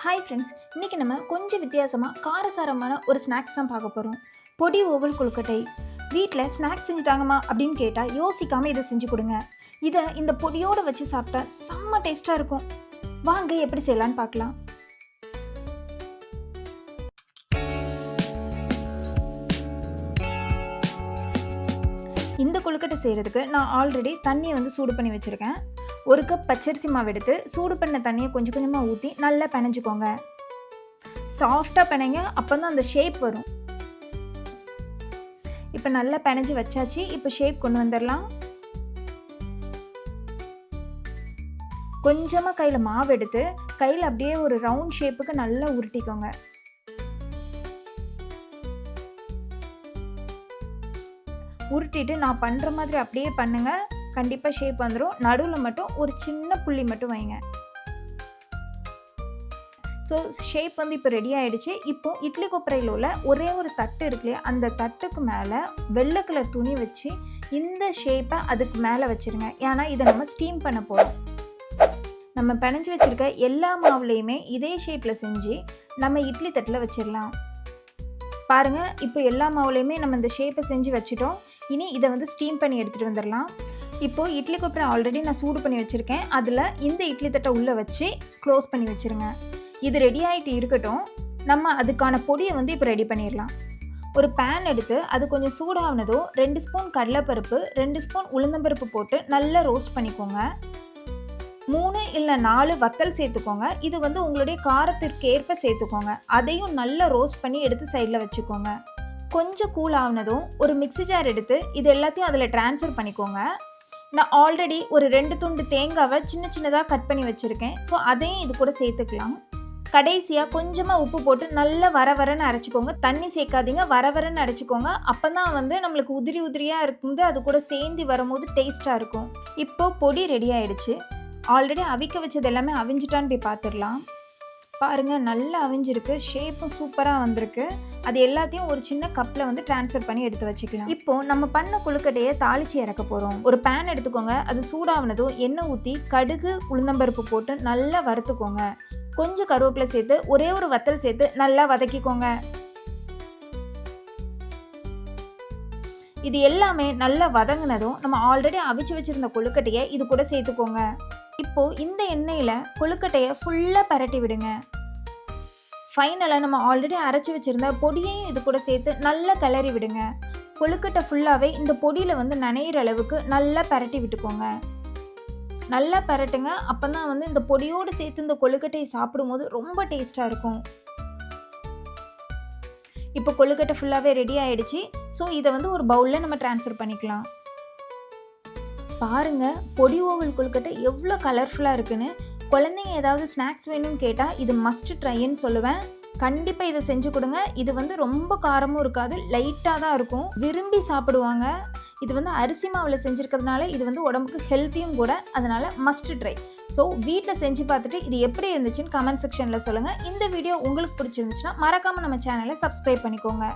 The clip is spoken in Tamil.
ஹாய் ஃப்ரெண்ட்ஸ், இன்றைக்கி நம்ம கொஞ்சம் வித்தியாசமாக காரசாரமான ஒரு ஸ்நாக்ஸ் தான் பார்க்க போகிறோம். பொடி ஓவல் கொழுக்கட்டை. வீட்டில் ஸ்நாக்ஸ் செஞ்சு தாங்கம்மா அப்படின்னு கேட்டால் யோசிக்காமல் இதை செஞ்சு கொடுங்க. இதை இந்த பொடியோடு வச்சு சாப்பிட்டா செம்ம டேஸ்ட்டாக இருக்கும். வாங்க எப்படி செய்யலான்னு பார்க்கலாம். இந்த கொழுக்கட்டை செய்கிறதுக்கு நான் ஆல்ரெடி தண்ணியை சூடு பண்ணி வச்சுருக்கேன். 1 கப் பச்சரிசி மாவு எடுத்து சூடு பண்ண தண்ணியை கொஞ்சம் கொஞ்சமாக ஊற்றி நல்லா பிணைஞ்சிக்கோங்க. சாஃப்டாக பிணைங்க, அப்போ தான் அந்த ஷேப் வரும். இப்போ நல்லா பிணைஞ்சு வச்சாச்சு. இப்போ ஷேப் கொண்டு வந்துடலாம். கொஞ்சமாக கையில் மாவு எடுத்து கையில் அப்படியே ஒரு ரவுண்ட் ஷேப்புக்கு நல்லா உருட்டிக்கோங்க. உருட்டிட்டு நான் பண்ணுற மாதிரி அப்படியே பண்ணுங்கள். கண்டிப்பாக ஷேப் வந்துடும். நடுவில் மட்டும் ஒரு சின்ன புள்ளி மட்டும் வைங்க. ஸோ ஷேப் இப்போ ரெடி ஆகிடுச்சு. இப்போது இட்லி கொப்பரையில் உள்ள ஒரே ஒரு தட்டு இருக்கு இல்லையா, அந்த தட்டுக்கு மேலே வெள்ளை கலர் துணி வச்சு இந்த ஷேப்பை அதுக்கு மேலே வச்சுருங்க. ஏன்னா இதை நம்ம ஸ்டீம் பண்ண போகிறோம். நம்ம பிணைஞ்சு வச்சுருக்க எல்லா மாவுலேயுமே இதே ஷேப்பில் செஞ்சு நம்ம இட்லி தட்டில் வச்சிடலாம். பாருங்கள், இப்போ எல்லா மாவுலேயுமே நம்ம இந்த ஷேப்பை செஞ்சு வச்சுட்டோம். இனி இதை ஸ்டீம் பண்ணி எடுத்துகிட்டு வந்துடலாம். இப்போது இட்லி கொப்பரை ஆல்ரெடி நான் சூடு பண்ணி வச்சுருக்கேன். அதில் இந்த இட்லி தட்டை உள்ளே வச்சு க்ளோஸ் பண்ணி வச்சுருங்க. இது ரெடி ஆகிட்டு இருக்கட்டும். நம்ம அதுக்கான பொடியை இப்போ ரெடி பண்ணிடலாம். ஒரு பேன் எடுத்து அது கொஞ்சம் சூடானதோ 2 ஸ்பூன் கடலைப்பருப்பு, 2 ஸ்பூன் உளுந்தம்பருப்பு போட்டு நல்லா ரோஸ்ட் பண்ணிக்கோங்க. 3 இல்லை 4 வத்தல் சேர்த்துக்கோங்க. இது உங்களுடைய காரத்திற்கு ஏற்ப சேர்த்துக்கோங்க. அதையும் நல்லா ரோஸ்ட் பண்ணி எடுத்து சைடில் வச்சுக்கோங்க. கொஞ்சம் கூல் ஆனதும் ஒரு மிக்ஸி ஜார் எடுத்து இது எல்லாத்தையும் அதில் ட்ரான்ஸ்ஃபர் பண்ணிக்கோங்க. நான் ஆல்ரெடி ஒரு 2 துண்டு தேங்காவை சின்ன சின்னதாக கட் பண்ணி வச்சுருக்கேன். ஸோ அதையும் இது கூட சேர்த்துக்கலாம். கடைசியாக கொஞ்சமாக உப்பு போட்டு நல்லா வரன்னு அரைச்சிக்கோங்க. தண்ணி சேர்க்காதீங்க, வரன்னு அரைச்சிக்கோங்க. அப்போ தான் நம்மளுக்கு உதிரி உதிரியாக இருக்குது. அது கூட சேர்ந்து வரும்போது டேஸ்ட்டாக இருக்கும். இப்போது பொடி ரெடி ஆகிடுச்சு. ஆல்ரெடி அவிக்க வச்சது எல்லாமே அவிஞ்சிட்டான்னு போய் பார்த்துடலாம். பாருங்கள், நல்லா அவிஞ்சிருக்கு. ஷேப்பும் சூப்பராக வந்திருக்கு. அது எல்லாத்தையும் ஒரு சின்ன கப்பில் ட்ரான்ஸ்ஃபர் பண்ணி எடுத்து வச்சுக்கலாம். இப்போது நம்ம பண்ண கொழுக்கட்டையை தாளித்து இறக்க போகிறோம். ஒரு பேன் எடுத்துக்கோங்க. அது சூடானதும் எண்ணெய் ஊற்றி கடுகு உளுந்தம்பருப்பு போட்டு நல்லா வறுத்துக்கோங்க. கொஞ்சம் கருவேப்பிலை சேர்த்து ஒரே ஒரு வத்தல் சேர்த்து நல்லா வதக்கிக்கோங்க. இது எல்லாமே நல்லா வதங்கினதும் நம்ம ஆல்ரெடி அவிச்சு வச்சுருந்த கொழுக்கட்டையை இது கூட சேர்த்துக்கோங்க. இப்போது இந்த எண்ணெயில் கொழுக்கட்டையை ஃபுல்லாக பரட்டி விடுங்க. ஃபைனலாக நம்ம ஆல்ரெடி அரைச்சி வச்சுருந்த பொடியையும் இது கூட சேர்த்து நல்லா கிளறி விடுங்க. கொழுக்கட்டை ஃபுல்லாகவே இந்த பொடியில் நனையிற அளவுக்கு நல்லா பரட்டி விட்டுக்கோங்க. நல்லா பரட்டுங்க. அப்போ தான் இந்த பொடியோடு சேர்த்து இந்த கொழுக்கட்டையை சாப்பிடும்போது ரொம்ப டேஸ்ட்டாக இருக்கும். இப்போ கொழுக்கட்டை ஃபுல்லாகவே ரெடி ஆகிடுச்சு. ஸோ இதை ஒரு பவுலில் நம்ம ட்ரான்ஸ்ஃபர் பண்ணிக்கலாம். பாருங்கள், பொடி ஓவல் கொழுக்கட்டை எவ்வளோ கலர்ஃபுல்லாக இருக்குன்னு. குழந்தைங்க ஏதாவது ஸ்நாக்ஸ் வேணும்னு கேட்டால் இது மஸ்ட் ட்ரைன்னு சொல்லுவேன். கண்டிப்பாக இதை செஞ்சு கொடுங்க. இது ரொம்ப காரமும் இருக்காது, லைட்டாக தான் இருக்கும். விரும்பி சாப்பிடுவாங்க. இது அரிசி மாவில் செஞ்சுருக்கிறதுனால இது உடம்புக்கு ஹெல்த்தியும் கூட. அதனால் மஸ்ட் ட்ரை. ஸோ வீட்டில் செஞ்சு பார்த்துட்டு இது எப்படி இருந்துச்சுன்னு கமெண்ட் செக்ஷனில் சொல்லுங்கள். இந்த வீடியோ உங்களுக்கு பிடிச்சிருந்துச்சுன்னா மறக்காமல் நம்ம சேனலை சப்ஸ்கிரைப் பண்ணிக்கோங்க.